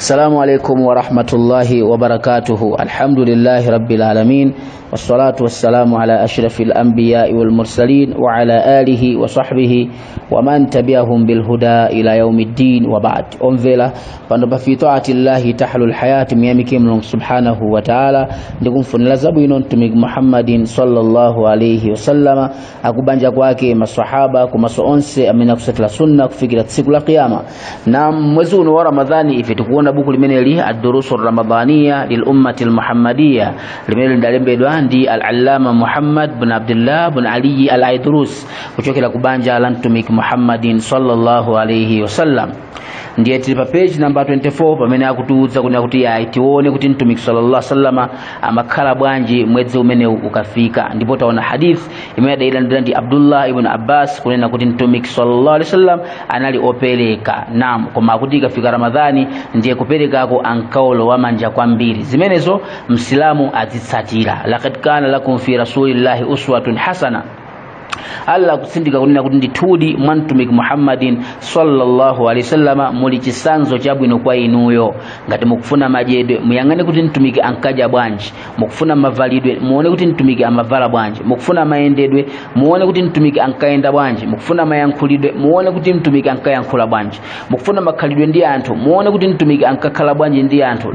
السلام عليكم ورحمة الله وبركاته. الحمد لله رب العالمين، والصلاة والسلام على أشرف الأنبياء والمرسلين وعلى آله وصحبه ومن تبعهم بالهدى إلى يوم الدين وبعد. أنفلا في طاعة الله تحل الحياة ميامكم سبحانه وتعالى نقوم فنلزبين تمك محمد صلى الله عليه وسلم أكبانجا kwake maswahaba kumasoonse amina kusatila sunna kufikira siku la kiyama. Na mwezi wa Ramadhani ifitukuona buku limeneli ad-durusu ramadhaniya lil ummati al-muhammadiyya limeneli ndalembedwa ndi al-allama Muhammad bin Abdullah bin Ali al-Aidrus kuchokera kubanja lantumik Muhammadin sallallahu alayhi wasallam. Ndiye tilipa page number 24 pamene akutuza kuti ya tione kuti mtumiki sallallahu alaihi wasallama amakhala bwanji mwezi umene ukafika. Ndipo taona hadith imene ndi Abdullah ibn Abbas kunena kuti mtumiki sallallahu alaihi wasallam anali opeleka naam koma kuti ikafika Ramadhani ndiye kuperekako ankaulo wa manja kwambiri zimenezo msilamu azitsatira. Laqad kana lakum fi rasulillahi uswatun hasana. Allah kusindika kunena kuti ndithudi mwantumiki Muhammadin sallallahu alaihi wasallama muli chisanzo chabwino kwa inuyo. Ngati mukufuna majedwe muyangane kuti mtumiki ankaja bwanji, mukufuna mavalidwe muone kuti mtumiki amavala bwanji, mukufuna maendedwe muone kuti mtumiki ankaenda bwanji, mukufuna mayankhulidwe muone kuti mtumiki ankayankhula bwanji, mukufuna makhalidwe ndi anthu muone kuti mtumiki ankakhala bwanji ndi anthu.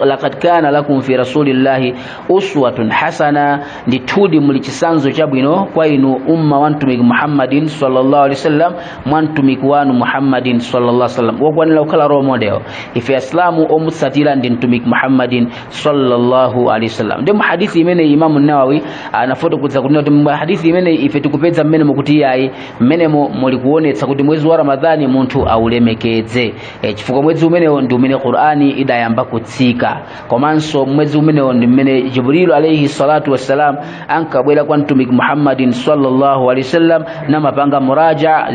Laqad kana lakum fi rasulillahi uswatun hasana, ndithudi muli chisanzo chabwino kwa inu umma wa mtumiki Muhammadin sallallahu alaihi wasallam, mwantumiki wanu Muhammadin sallallahu alaihi wasallam wakwanira kukhala role model ife islamu omusatira ndi mtumiki Muhammadin sallallahu alaihi wasallam. Ndi hadithi imene Imam an-Nawawi anafotokoza kuti hadithi imene ife tikupeza mmene mukuti yayi mmene muli kuonetsa kuti mwezi wa Ramadhani munthu aulemekedze chifukwa mwezi umene ndi umene Qur'ani idayamba kutsika, komanso mwezi umene ndi mmene Jibril alayhi salatu wassalam ankabwera kwa mtumiki Muhammadin sallallahu alaihi wasallam na mapanga muraja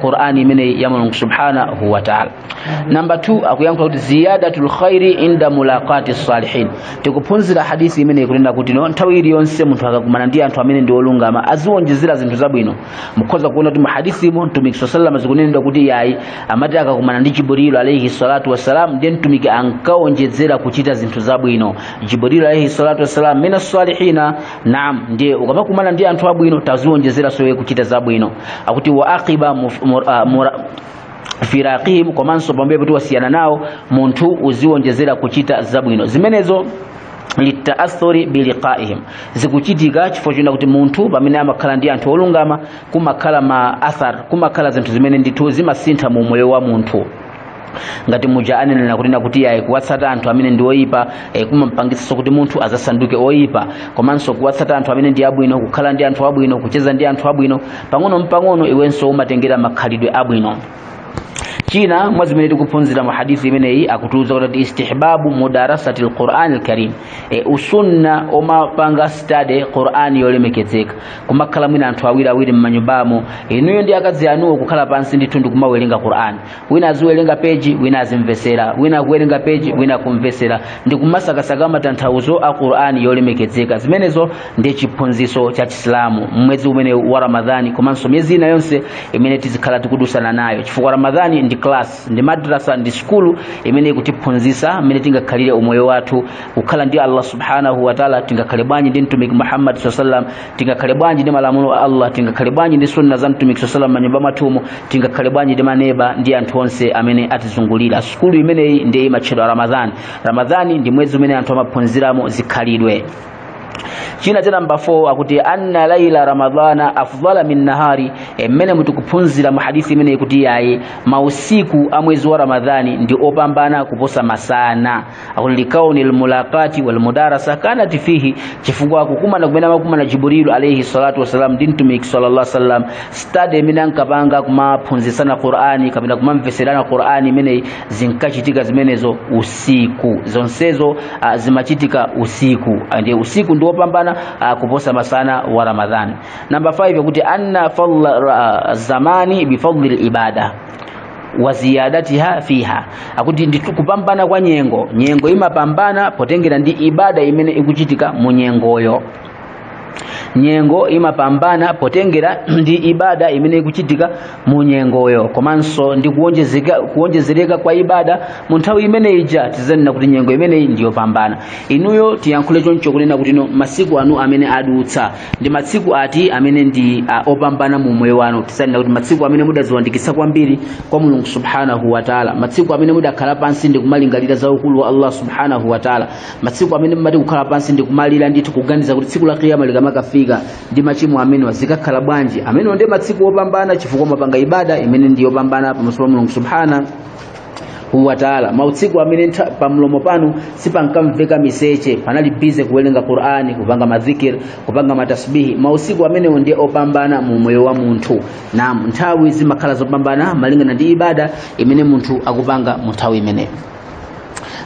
Qur'ani mene ya Mungu subhanahu wa ta'ala. Number 2 akuyankhula kuti ziyadatul khairi inda mulaqati salihin. Tikuphunzira hadithi imene ikunena kuti no nthawi iliyonse munthu akakumana ndi anthu amene ndi olungama aziwonjezera zinthu zabwino. Mukhoza kuona kuti hadithi mu mtumiki sallallahu alaihi wasallam zikunena kuti yayi amati akakumana ndi Jibril alayhi salatu wassalam ndi mtumiki ankawonjezera kuchita zinthu zabwino. Jibril alayhi salatu wassalam mina salihina, naam ndiye ukamakumana ndi anthu abwino taziwonjezera sowe kuchita zabwino. Akuti wa aqiba firaqihim, komanso pambe kuti wasiyana nawo munthu uziwonjezera kuchita zabwino zimenezo litaathuri biliqaihim zikuchitika chifukwa china kuti munthu pamene amakhala ndi anthu olungama kumakhala ma athar, kumakhala zinthu zimene ndithu zimasintha mu moyo wa munthu. Ngati muja anena kunena kuti yayi kuwatsata anthu amene ndi oyipa kumampangitsa kuti munthu azasanduke oyipa, komanso kuwatsata anthu amene ndi abwino, kukhala ndi anthu abwino, kucheza ndi anthu abwino pang'ono mpang'ono iwenso umatengera makhalidwe abwino. China mwezi mene tikuphunzira mu hadithi imeneyi akutuza kuti istihbabu mudarasati al-Qur'an al-Karim, usunna omapanga study Qur'an yolemekezeka kumakhala mwina anthu awiri mmanyumbamo inuyo ndi akazi anuwo kukhala pansi ndithu ndi kumawerenga Qur'an, wina aziwerenga page wina azimvesera, wina kuwerenga page wina kumvesera, ndi kumasakasaka matanthauzo a Qur'an yolemekezeka. Zimenezo ndi chiphunziso cha Islamu mwezi umene wa Ramadhani komanso miezi ina yonse imene tizikhala tikudusana nayo chifukwa Ramadhani ndi class, ndi madrasa, ndi skulu imene kutiphunzisa mmene tingakhalire umoyo wathu kukhala ndi Allah subhanahu wa ta'ala, tingakhale bwanji ndi mtumiki Muhammad sallallahu alaihi wasallam, tingakhale bwanji ndi malamulo a Allah, tingakhale bwanji ndi sunna za mtumiki sallallahu alaihi wasallam manyumba mathumu, tingakhale bwanji ndi maneba ndi anthu onse amene atizungulira. Skulu imeneyi ndi imatchedwa Ramadhani. Ramadhani ndi mwezi umene anthu amaphunziramo zikhalidwe. China tena namba 4 akuti anna laila ramadhana afdala min nahari, mmene mutukuphunzira mu hadithi imene ikuti yayi mausiku a mwezi wa Ramadhani ndi opambana kuposa masana. Akuti likauni almulaqati walmudarasa kanat fihi, chifukwa kukumana kumene Jibril alayhi salatu wasalam ndi mtumiki sallallahu alaihi wasallam study imene ankapanga kumaphunzisana Qur'ani kapena kumamveserana Qur'ani imene zinkachitika zimenezo usiku, zonsezo zimachitika usiku, ndiye usiku ndio pambana kuposa masana wa Ramadhani. Number 5 yakuti anna fadla zamani bi fadli al-ibada wa ziyadatiha fiha, akuti nditu kupambana kwa nyengo imapambana potengera ndi ibada imene ikuchitika mu nyengoyo. nyengo imapambana potengera ndi ibada imene ikuchitika mu nyengoyo komanso ndi kuonjezereka kwa ibada mu nthawi imene ija tizanena kuti nyengo imene ndiyo pambana. Inuyo tiyankhule choncho kunena kuti masiku anu amene adutsa ndi masiku ati amene ndi opambana mu moyo wanu. Tizanena kuti masiku amene mudaziwandikisa kwambiri kwa Mulungu subhanahu wa ta'ala, masiku amene mudakhala pansi ndi kumalingalira za ukulu wa Allah subhanahu wa ta'ala, masiku amene mumati kukhala pansi ndi kumalira ndithu kuganiza kuti tsiku la kiyama likamakafika ndi machimo amene wazikakhala bwanji. Amene ndi masiku opambana chifukwa mapanga ibada imene ndi yopambana pamaso pa Mulungu subhanahu wa ta'ala. Mautsiku amene pamlomo panu sipankamveka miseche, panali bize kuwerenga Qur'ani, kupanga madhikir, kupanga matasbihi. Mausiku amene ndi opambana mu moyo wa munthu. Na nthawi zimakhala zopambana malingana ndi ibada imene munthu akupanga mu nthawi imene.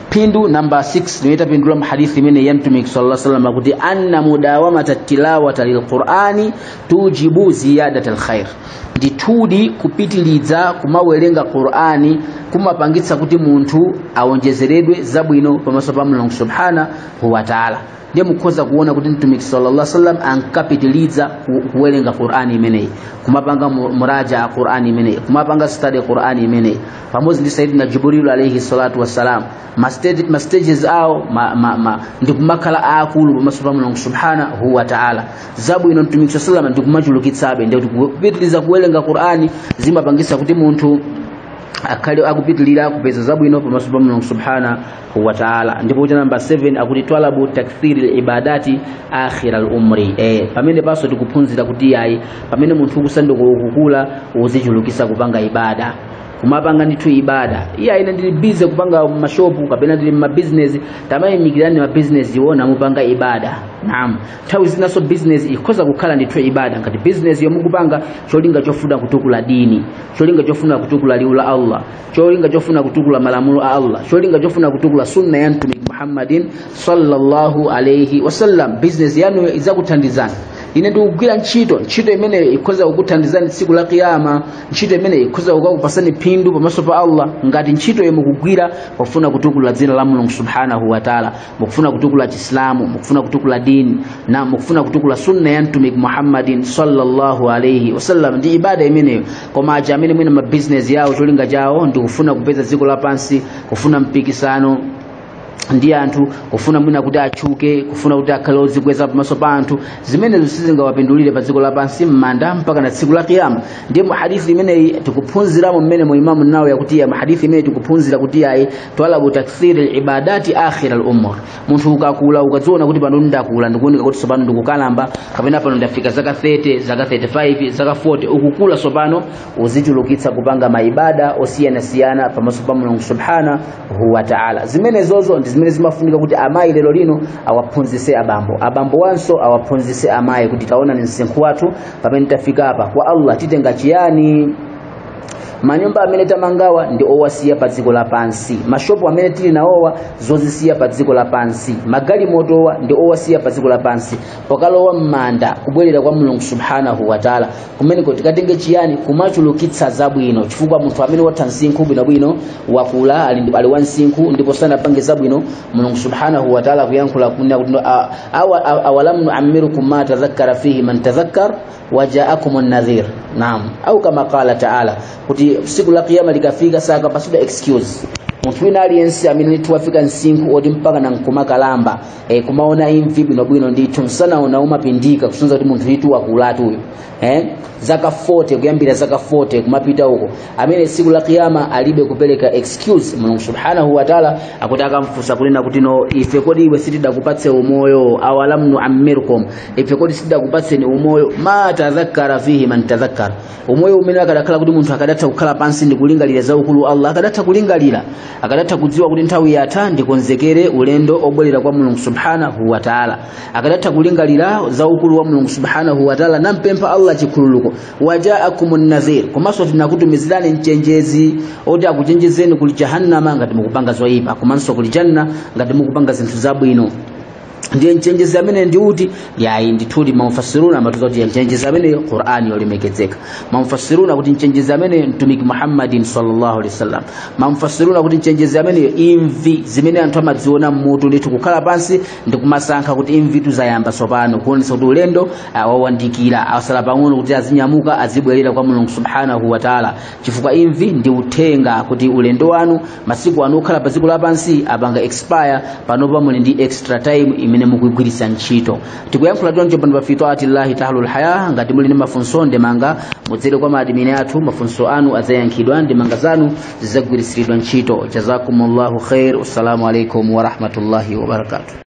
Pindu number 6 niweta pindula mhadithi imene ya Mtume sallallahu alaihi wasallam kuti anna mudawamata tilawata lilqur'ani tujibu ziyadatal khair. Nditudi kupitiliza kumawerenga Qur'ani kumapangitsa kuti munthu aonjezeredwe zabwino pamaso pa Mulungu subhanahu wa ta'ala. Ndiye mukhoza kuona kuti Mtume sallallahu alaihi wasallam ankapitiliza kuwerenga Qur'ani imeneyi, kumapanga muraja Qur'ani imeneyi, kumapanga study Qur'ani imeneyi pamoja ndi Sayyidina Jibril alayhi salatu wassalam. Ma stages ao ndi kumakhala akulu pamaso pa Mulungu subhanahu wa ta'ala. Zabwino Mtume sallallahu alaihi wasallam ndi kumachulukitsabe, ndi kupitiliza kuwerenga Qur'ani zimapangisa kuti munthu akhale akupitilira kupeza zabwino pamaso pa Mulungu subhanahu wa ta'ala. Ndipo kuti number 7 akuti twalabu takthiri al-ibadati akhir al-umri. Pamene paso tikuphunzira kuti ayi pamene munthu ukusanduka ukukula uzichulukisa kupanga ibada, kumapanga ndithu ibada. Iya ine ndili busy kupanga mashopu kapena ndili business, tamayimikirani business iwona mupanga ibada. Naam, nthawi zinaso business ikhoza kukhala ndithu ibada. Ngati business yomukupanga cholinga chofuna kutukula dini, cholinga chofuna kutukula liwu la Allah, cholinga chofuna kutukula malamulo a Allah, cholinga chofuna kutukula sunna ya Mtume Muhammadin sallallahu alayhi wasallam, business yanu izakuthandizana. Ine ndikugwira ntchito imene ikhoza kukuthandizani tsiku la kiyama, ntchito imene ikhoza kukupasani phindu pamaso pa Allah. Ngati ntchito yomwe mukugwira pofuna kutukula dzina la Mulungu subhanahu wa ta'ala, mukufuna kutukula Islamu, mukufuna kutukula dini, na mukufuna kutukula sunna ya Mtume Muhammadin sallallahu alayhi wasallam, ndi ibada imeneyo. Koma aja amene mwina business yawo cholinga chawo ndikufuna kupeza dziko lapansi, kufuna mpikisano ndi anthu, kufuna mwina kuti achuke, kufuna kuti akhale odzikweza pamaso pa anthu, zimenezo sizingawapindulire pa dziko lapansi m'manda mpaka na tsiku la kiyama. Ndiye hadithi imeneyi tikuphunziramo mmene mu Imam Nawawi yakuti ya hadithi imeneyi tikuphunzira kuti ayi twalabu takthir al-ibadati akhir al-umur. Munthu ukakula ukadziona kuti pano ndakula, ndikuoneka kuti sopano ndikukalamba, kapena pano ndafika zaka 30, zaka 35, zaka 40, ukukula sopano uzichulukitsa kupanga maibada osiyana pamaso pa Mulungu subhanahu wa ta'ala. Zimenezozo zimene zimafunika kuti amayi lero lino awaphunzise abambo wanso awaphunzise amayi kuti taona ni msinkhu wathu pamene tafika apa kwa Allah titenga chiyani. Manyumba amene tamangawa ndi owasiya pa dziko lapansi, mashopu amene tili nawowa zozisiya pa dziko lapansi, magali motowa ndi owasiya pa dziko lapansi, pokalowa m'manda kubwerera kwa Mulungu subhanahu wa ta'ala. Kumeneko tikatenge chiyani? Kumachulukitsa zabwino, chifukwa munthu amene watha msinkhu bwinobwino wakula ali wa msinkhu ndipo sanapange zabwino, Mulungu subhanahu wa ta'ala kuyankhula kunena kuti awalam nu'ammirukum ma tadhakkara fihi man tadhakkar waja'akum an-nadhir. Naam, au kama qala ta'ala kuti siku la kiyama likafika saka pasuda excuse. Munthu wina aliyense amene tuwafika msinkhu oti mpaka na nkumakalamba kumaona imvi bwinobwino ndithu msana unaumapindika kusunza kuti munthu itu wakulatu uyu zaka 40 kuyambira zaka 40 kumapita huko, amene siku la kiyama alibe kupeleka excuse. Mulungu subhanahu wa ta'ala akutaka mfusa kunena kuti no ife kodi iwe sitidakupatse umoyo, awalam nu'ammirkum, ife kodi sitidakupatse ni umoyo ma tadhakkara fihi man tadhakkara. Umoyo umene akadakhala kuti munthu akadatha kukhala pansi ndi kulingalira za ukulu Allah, akadatha kulingalira, akadatha kudziwa kuti nthawi yatha ndikonzekere ulendo obwerera kwa Mulungu subhanahu wa ta'ala, akadatha kulingalira za ukulu wa Mulungu subhanahu wa ta'ala, nampempha Allah chikhululuko. Waja'akumun nadhir, komanso tinakutumizirani mchenjezi oti akuchenjezeni kuli jahannama ngati mukupanga zoyipa, komanso kuli janna ngati mukupanga zinthu zabwino. ndiye nchenjeza amene ndi uti yayi ndithudi mamufassiruna amatuza kuti nchenjeza amene Qur'ani yolemekezeka mamufassiruna kuti nchenjeza amene mtumiki Muhammadin sallallahu alaihi wasallam mamufassiruna kuti nchenjeza amene imvi zimene anthu amadziona mmutu ndithu kukhala pansi ndikumasankha kuti imvi tuzayamba sopano kuonesa kuti ulendo wawandikira asala pang'ono kuti azinyamuka azibwerera kwa Mulungu subhanahu wa ta'ala chifukwa imvi ndi uthenga kuti ulendo wanu masiku anu okhala pa dziko lapansi apanga expire panopa muli ndi extra time imene mukugwiritsa ntchito tikuyankhula choncho pano pa fitwati llahi tahlul haya ngati muli ndi mafunso ndemanga mudzere kwa maadimini athu mafunso anu adzayankhidwa ndemanga zanu zidzagwiritsidwa ntchito jazakumullahu khair. Assalamu alaikum wa rahmatullahi wa barakatuh.